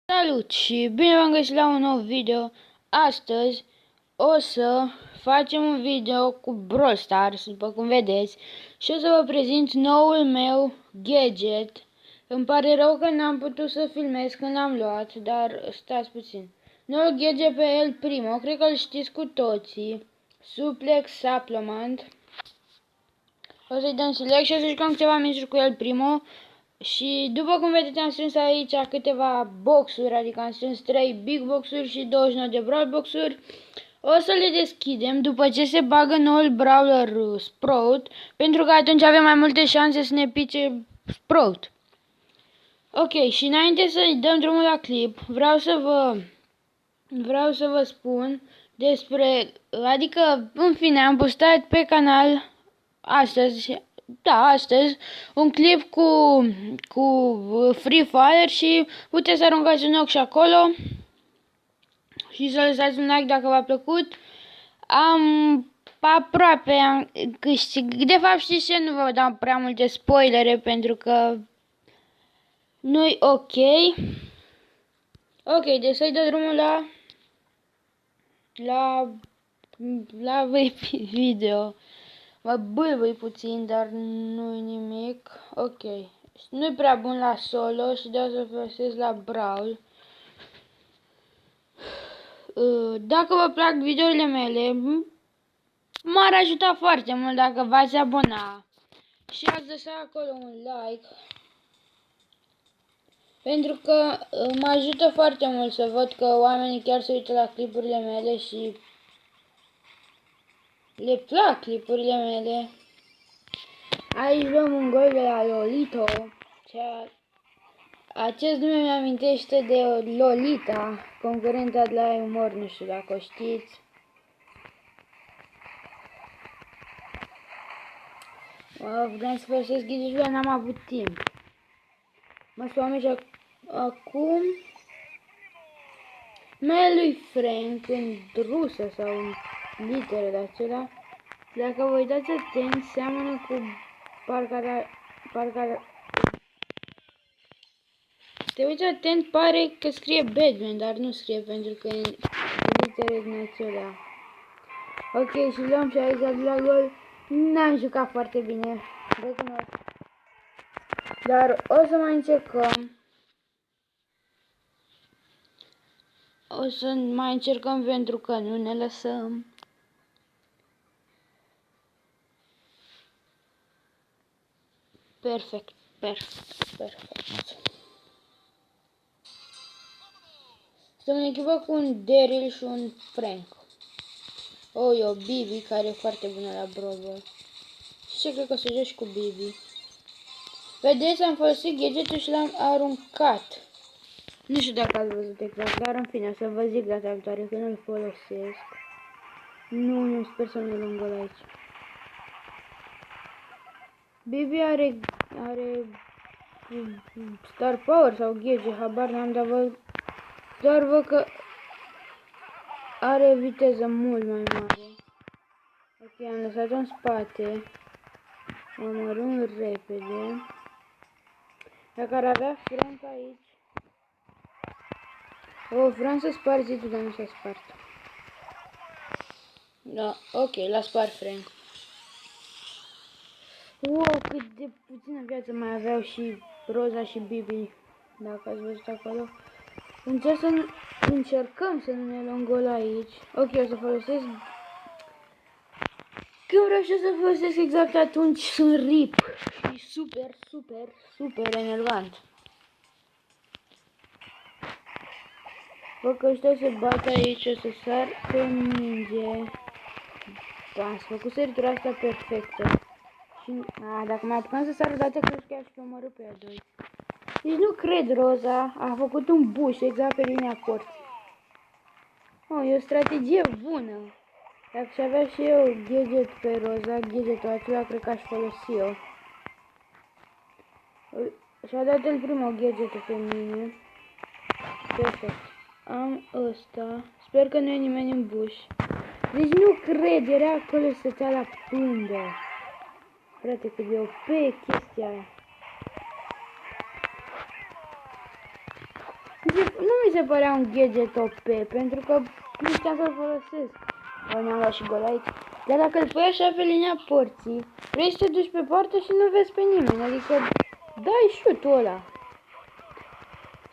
Salut și bine v-am găsit la un nou video. Astăzi o să facem un video cu Brawl Stars, după cum vedeți, și o să vă prezint noul meu gadget. Îmi pare rău că n-am putut să filmez când l-am luat, dar stați puțin. Noul gadget pe El Primo, cred că îl știți cu toții. Suplex Supplement. O să-i dăm select și o să jucăm câteva meciuri cu El Primo. Și după cum vedeți am strâns aici câteva boxuri, adică am strâns 3 big boxuri și 29 de brawl boxuri. O să le deschidem după ce se bagă noul brawler Sprout, pentru că atunci avem mai multe șanse să ne pice Sprout. Ok, și înainte să-i dăm drumul la clip, vreau să vă spun despre, adică în fine am postat pe canal astăzi, un clip cu Free Fire și puteți să aruncați un ochi și acolo și să lăsați un like dacă v-a plăcut. Am câștigat. De fapt, știți ce? Nu vă dau prea multe spoilere pentru că nu-i ok. Ok, deci să-i dă drumul la video. Mă bâlbâi puțin, dar nu-i nimic. Ok. Nu-i prea bun la solo și de o să folosesc la brawl. Dacă vă plac videourile mele, m-ar ajuta foarte mult dacă v-ați abona și ați lăsa acolo un like. Pentru că mă ajută foarte mult să văd că oamenii chiar se uită la clipurile mele și le plac clipurile mele. Aici luăm un gol de la Lolito. Acest nume mi-amintește de Lolita, concurenta de la Umor, nu știu dacă o știți. Vreau să folosesc ghidul, dar n-am avut timp. Mă suam aici acum. Numele lui Frank în rusă sau în litere de acelea. Dacă vă uitați atent, seamănă cu parcă te uiți atent, pare că scrie Batman, dar nu scrie pentru că e litere din acelea. Ok, și luăm și aici de la gol. N-am jucat foarte bine, recunosc. Dar o să mai încercăm. O să mai încercăm pentru că nu ne lăsăm. Perfect. Suntem în echipă cu un Daryl și un Frank. Oh, e o Bibi care e foarte bună la Brawl. Și ce cred că o să joci cu Bibi. Vedeți, am folosit gadgetul și l-am aruncat. Nu știu dacă ați văzut exact, dar în fine, o să vă zic data viitoare când îl folosesc. Nu, sper să nu luăm gol aici. Bibi are Star Power sau gadget, habar n-am, dar văd că are viteză mult mai mare. Ok, am lăsat-o în spate. Omorâm repede. Dacă ar avea Frank aici. Vreau să spar zidul, dar nu s-a spart. Da, ok, l-a spart Frank. Wow, cât de puțină viață mai aveau și Roza și Bibi. Dacă ați văzut acolo. Încercăm să nu ne luăm gol aici. Ok, o să folosesc. Când vreau și să folosesc exact atunci sunt rip. Și super enervant. Văd că ăștia se bat aici, o să sar pe minge. Am făcut săritura asta perfectă. Și, dacă mai apucam să sar odată, cred că aș fi omorât pe a doi. Deci nu cred, Roza a făcut un buș exact pe linia porții. Oh, e o strategie bună. Dacă și avea și eu gadget pe Roza, gadgetul acela cred că aș folosi eu. Și-a dat el primul gadgetul pe mine. Perfect. Am ăsta. Sper că nu e nimeni în buș. Deci nu cred, era acolo să stătea la pândă. Frate, cât de OP chestia aia. nu mi se părea un gadget OP, pentru că nu știam să-l folosesc. Ne-am luat și gol aici. Dar dacă îl pui așa pe linia porții, vrei să te duci pe poartă și nu vezi pe nimeni, adică dai shoot-ul ăla.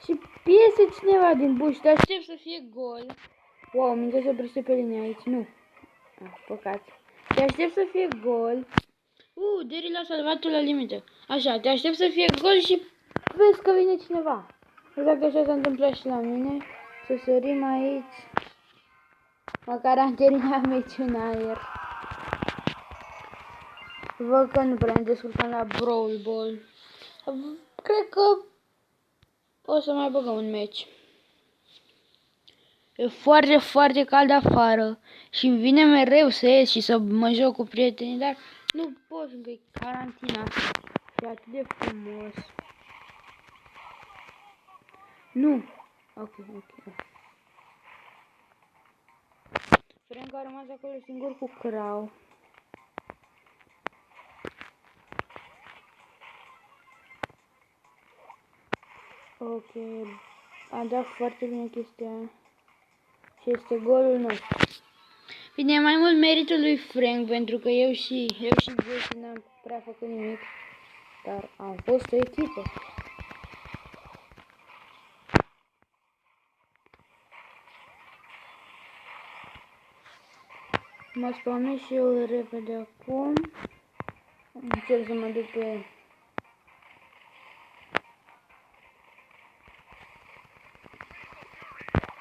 Și iese cineva din buș, te aștept să fie gol. Wow, mingea se oprește pe linie aici, nu. Păcat. Te aștept să fie gol. Derry l-a salvat la limită. Așa, te aștept să fie gol și vezi că vine cineva. Exact așa s-a întâmplat și la mine. Să sărim aici. Măcar am terminat meciul în aer. Văd că nu prea ne descurcăm la Brawl Ball. Cred că o să mai băgăm un meci. E foarte, foarte cald afară și îmi vine mereu să ies și să mă joc cu prietenii, dar nu pot, încă e carantina și atât de frumos. Nu. Ok. Frank a rămas acolo singur cu Crow. Ok. A dat foarte bine chestia aia. Și este golul nostru. Bine, e mai mult meritul lui Frank, pentru că eu și Jesse n-am prea făcut nimic. Dar am fost o echipă. Mă spamnez și eu repede acum. Încerc să mă duc pe...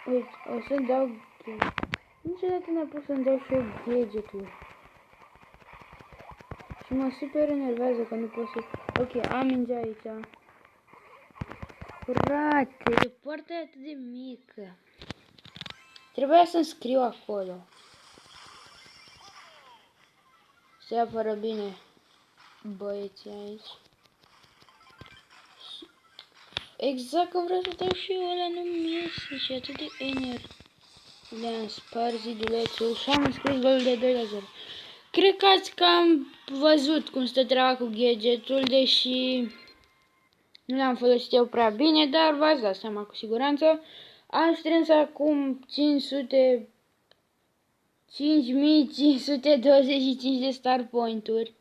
Uite, o să dau... Niciodată n-a pus să-mi dau și eu gadget-ul. Și mă super enervează că nu pot să... Ok, am mingea aici. Frate, poarta e atât de mică. Trebuia să-mi scriu acolo. Se apără bine băieții aici. Exact că vreau să dau și eu ăla, nu-mi iese și atât de ener. Le-am spart zidulețul și am scris golul de 2-0. Cred că ați cam văzut cum stă treaba cu gadgetul, deși nu l-am folosit eu prea bine, dar v-ați dat seama cu siguranță. Am strâns acum 5525 de star point-uri,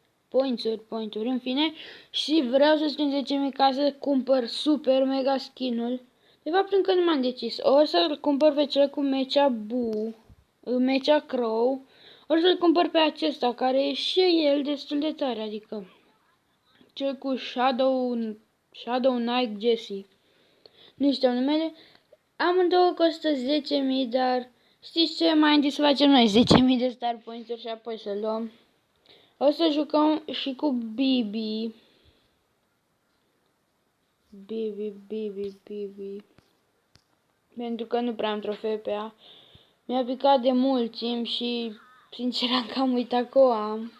în fine, și vreau să strâng 10.000 ca să cumpăr super mega skin-ul. De fapt încă nu m-am decis. O să-l cumpăr pe cel cu mecea Crow, o să-l cumpăr pe acesta care e și el destul de tare, adică cel cu Shadow Knight Jesse. Nu știu numele. Amândouă costă 10.000, dar știți ce? Mai întâi să facem noi 10.000 de star points-uri și apoi să luăm. O să jucăm și cu Bibi. Bibi. Pentru că nu prea am trofee pe ea. Mi-a picat de mult timp și sincer am cam uitat că o am.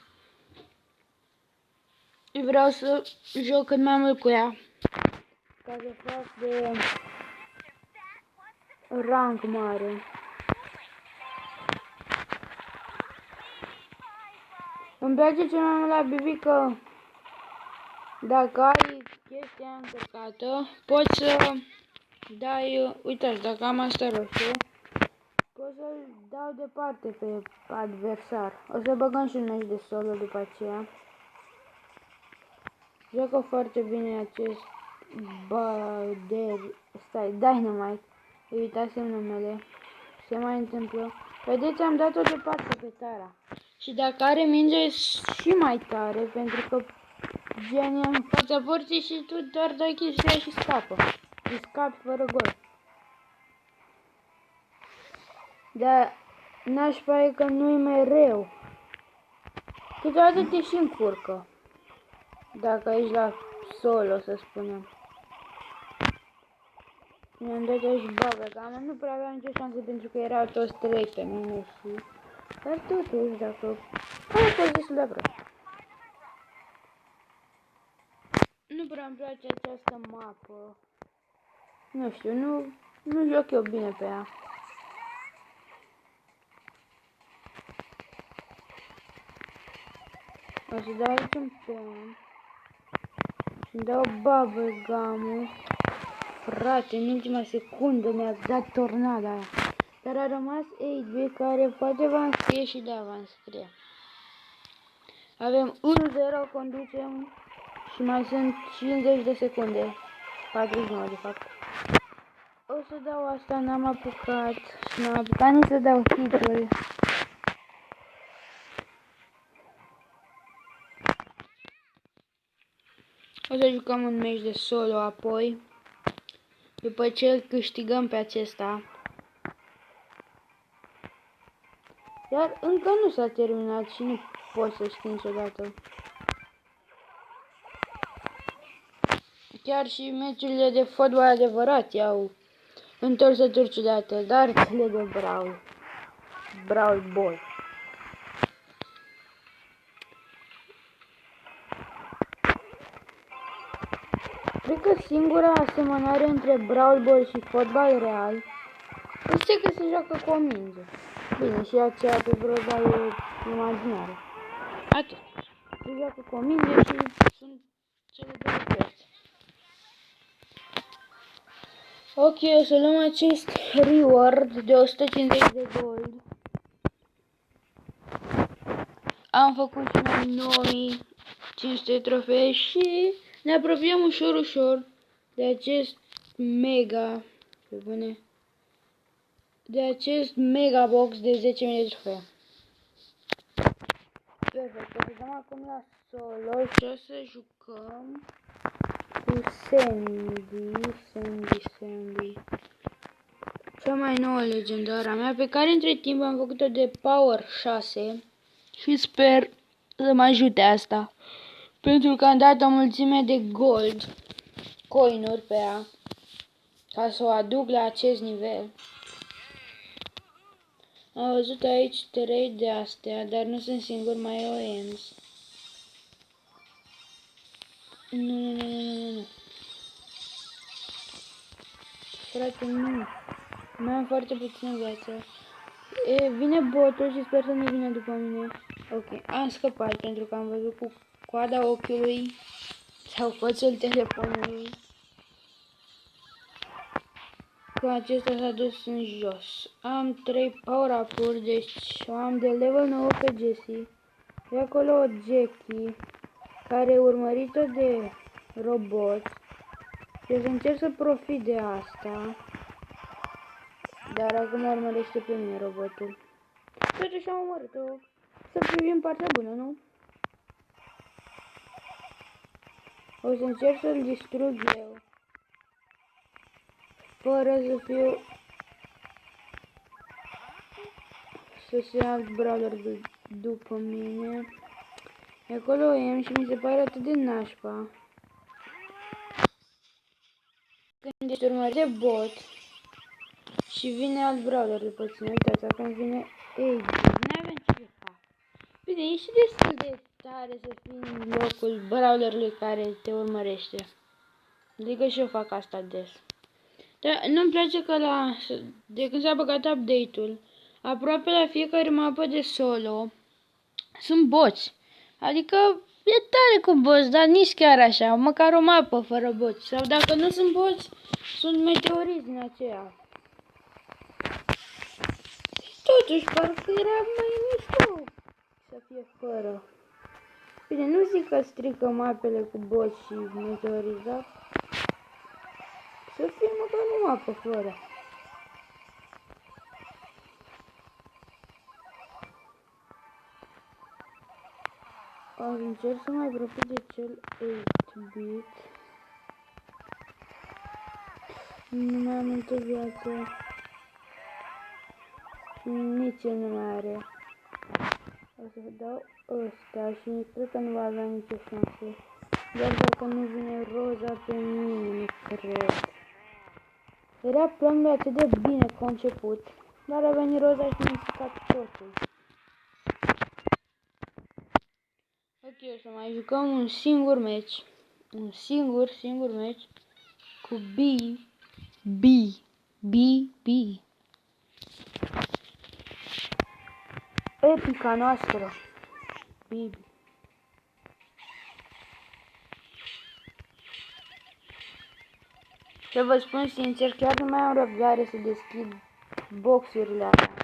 Vreau să joc cât mai mult cu ea. Ca să fac de rank mare. Îmi place cel mai mult la Bibi că dacă ai chestia încărcată, poți să dai, uitați, dacă am asta roșie, pot să-l dau departe pe adversar. O să băgăm și un meci de solo după aceea. Joacă foarte bine acest Dynamite. Uitasem numele. Se mai întâmplă. Vedeți, am dat-o departe pe Tara. Și dacă are minge e și mai tare, pentru că gen e în fața porții și tu doar dai chestia și scapă. Și scapi fără gol. Dar nașpa e că nu-i mereu. Câteodată te și încurcă. Dacă ești la solo, să spunem. Mi-am dat aici Bubblegum, nu prea aveam nicio șansă pentru că erau toți trei pe mine și... Dar totuși, dacă... Am fost destul de aproape. Nu prea îmi place această mapă. Nu știu, nu joc eu bine pe ea. O să dau aici un pen. Și-mi dau Bubblegum-ul. frate, în ultima secundă mi-a dat tornada aia. Dar a rămas 8-bit care poate va înscrie și da, va înscrie. Avem 1-0, conducem și mai sunt 50 de secunde. 49 de fapt. O să dau asta, n-am apucat și n-am apucat nici să dau hitul. O să jucăm un meci de solo apoi, după ce îl câștigăm pe acesta. Dar încă nu s-a terminat și nu pot să știu niciodată. Chiar și meciurile de fotbal adevărat i-au întorsături ciudate, dar cele de Brawl Ball. Cred că singura asemănare între Brawl Ball și fotbal real este că se joacă cu o minge. Bine, și aceea pe broza e imaginară. Atât. Se joacă cu o minge și sunt cele două părți. Ok, o să luăm acest reward de 150 de gold. Am făcut și noi 9500 de trofee și ne apropiem ușor de acest mega box de 10.000 de trofee. Perfect, o să dăm acum la solo și o să jucăm cu Sandy. Cea mai nouă legendară a mea, pe care între timp am făcut-o de Power 6 și sper să mă ajute asta. Pentru că am dat o mulțime de gold, coinuri pe ea, ca să o aduc la acest nivel. Am văzut aici 3 de astea, dar nu sunt singur, mai e o EMS. Nu. Frate, nu. Mai am foarte puțină viață. Vine botul și sper să nu vină după mine. Ok, am scăpat pentru că am văzut cu coada ochiului sau coțul telefonului că acesta s-a dus în jos. Am 3 power-up-uri, deci am de level 9 pe Jessie. E acolo o Jackie care e urmărită de robot. Și o să încerc să profit de asta. Dar acum urmărește pe mine robotul. Totuși am omorât-o. Să privim partea bună, nu? O să încerc să-l distrug eu. Fără să fiu... să se alt brawler după mine. Acolo am și mi se pare atât de nașpa. Când ești urmărit de bot și vine alt brawler după tine, uitați, acum vine AJ. N-avem ce fac. Bine, e și destul de tare să fii în locul brawlerului care te urmărește. Adică și eu fac asta des. Dar nu-mi place că de când s-a băgat update-ul, aproape la fiecare mapă de solo sunt boți. Adică e tare cu boți, dar nici chiar așa, măcar o mapă fără boți. Sau dacă nu sunt boți, sunt meteoriți din aceea. Totuși, parcă era mai mișto să fie fără. Bine, nu zic că strică mapele cu boți și meteoriți, dar să fie măcar o mapă fără. O să încerc să mai profit de cel 8-bit. Nu mai am multă viață. Nici el nu mai are. O să dau ăsta și cred că nu va avea nicio șansă. Doar dacă nu vine Roza pe mine, nu cred. Era planul atât de bine conceput, dar a venit Roza și mi-a stricat totul. Ok, o să mai jucăm un singur meci. Un singur meci cu B. Epica noastră. Bibi. Și să vă spun sincer, chiar nu mai am răbdare să deschid boxurile astea.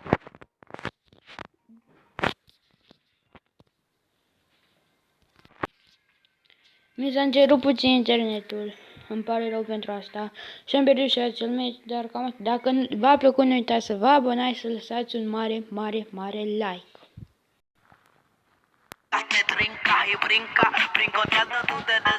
Mi s-a încerut puțin internetul, îmi pare rău pentru asta și am pierdut și acel meci, dar cam atât. Dacă v-a plăcut, nu uitați să vă abonați, să lăsați un mare like. Te trinca y brinca, brincoteando tú desde